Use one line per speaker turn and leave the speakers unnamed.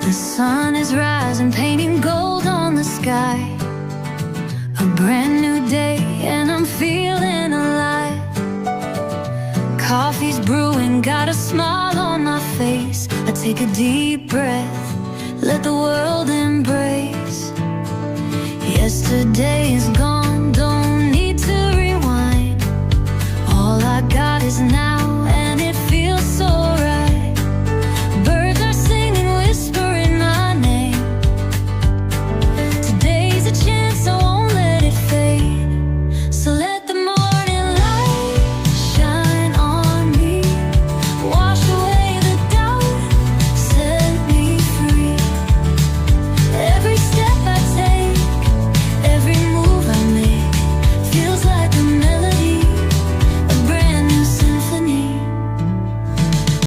The sun is rising, painting gold on the sky. A brand new day and I'm feeling alive. Coffee's brewing, got a smile on my face. I take a deep breath, let the world embrace. Yesterday is gone.